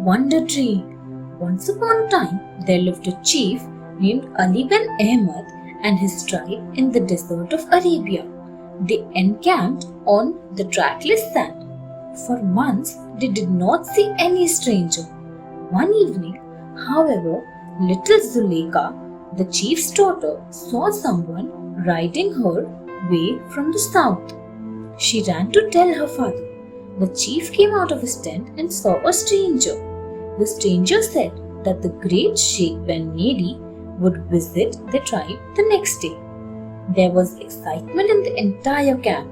wonder tree. Once upon a time, there lived a chief named Ali bin Ahmad and his tribe in the desert of Arabia. They encamped on the trackless sand. For months, they did not see any stranger. One evening, however, little Zuleika, the chief's daughter, saw someone riding her way from the south. She ran to tell her father. The chief came out of his tent and saw a stranger. The stranger said that the great Sheikh Ben Nedi would visit the tribe the next day. There was excitement in the entire camp.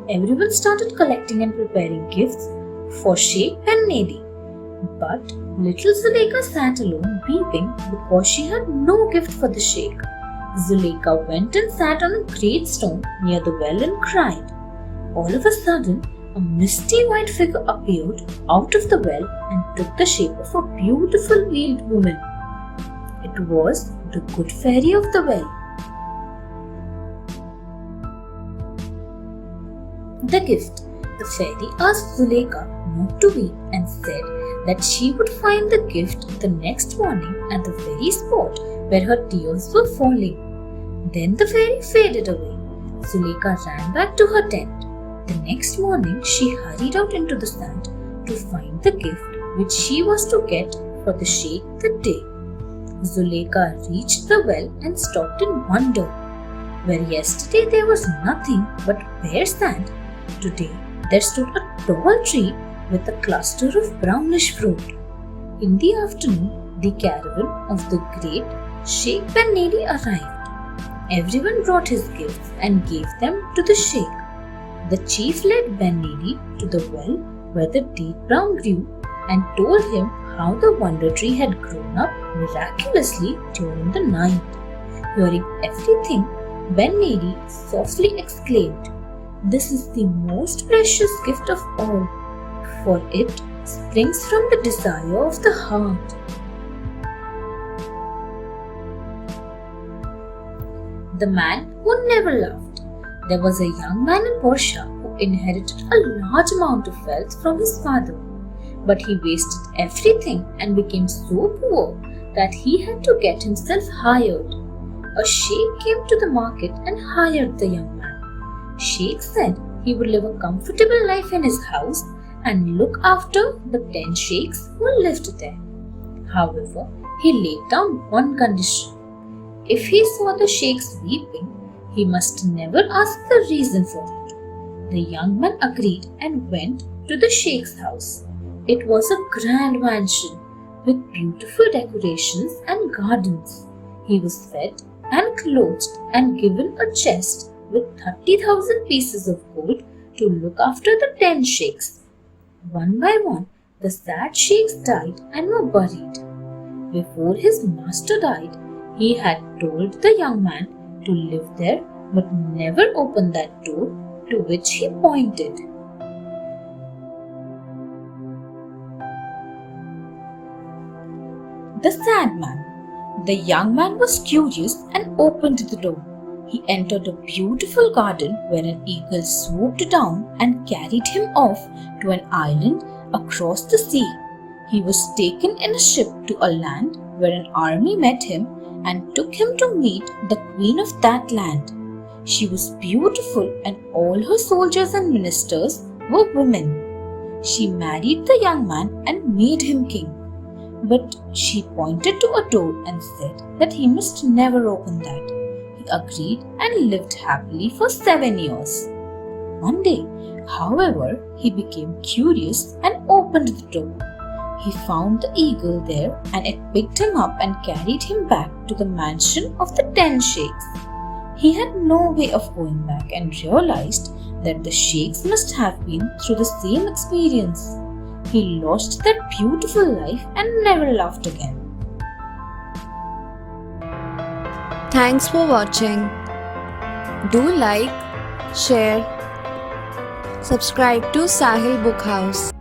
Everyone started collecting and preparing gifts for Sheikh Ben Nedi. But little Zuleika sat alone weeping because she had no gift for the Sheikh. Zuleika went and sat on a great stone near the well and cried. All of a sudden, a misty white figure appeared out of the well and took the shape of a beautiful veiled woman. It was the good fairy of the well. The gift. The fairy asked Zuleika not to weep and said that she would find the gift the next morning at the very spot where her tears were falling. Then the fairy faded away. Zuleika ran back to her tent. The next morning, she hurried out into the sand to find the gift which she was to get for the Sheikh that day. Zuleika reached the well and stopped in wonder. Where yesterday there was nothing but bare sand, today there stood a tall tree with a cluster of brownish fruit. In the afternoon, the caravan of the great Sheikh Ben Nedi arrived. Everyone brought his gifts and gave them to the Sheikh. The chief led Ben Nedi to the well where the date palm grew and told him how the wonder tree had grown up miraculously during the night. Hearing everything, Ben Nedi softly exclaimed, "This is the most precious gift of all, for it springs from the desire of the heart." The man who never laughed. There was a young man in Persia who inherited a large amount of wealth from his father. But he wasted everything and became so poor that he had to get himself hired. A sheikh came to the market and hired the young man. Sheikh said he would live a comfortable life in his house and look after the 10 sheikhs who lived there. However, he laid down one condition. If he saw the sheikhs weeping, he must never ask the reason for it. The young man agreed and went to the sheikh's house. It was a grand mansion with beautiful decorations and gardens. He was fed and clothed and given a chest with 30,000 pieces of gold to look after the 10 sheikhs. One by one, the sad sheikhs died and were buried. Before his master died, he had told the young man to live there but never open that door to which he pointed. The sad man. The young man was curious and opened the door. He entered a beautiful garden where an eagle swooped down and carried him off to an island across the sea. He was taken in a ship to a land where an army met him and took him to meet the queen of that land. She was beautiful and all her soldiers and ministers were women. She married the young man and made him king. But she pointed to a door and said that he must never open that. He agreed and lived happily for 7 years. One day, however, he became curious and opened the door. He found the eagle there and it picked him up and carried him back to the mansion of the 10 sheikhs. He had no way of going back and realized that the sheikhs must have been through the same experience. He lost that beautiful life and never laughed again. Thanks for watching. Do like, share, subscribe to Sahil Book House.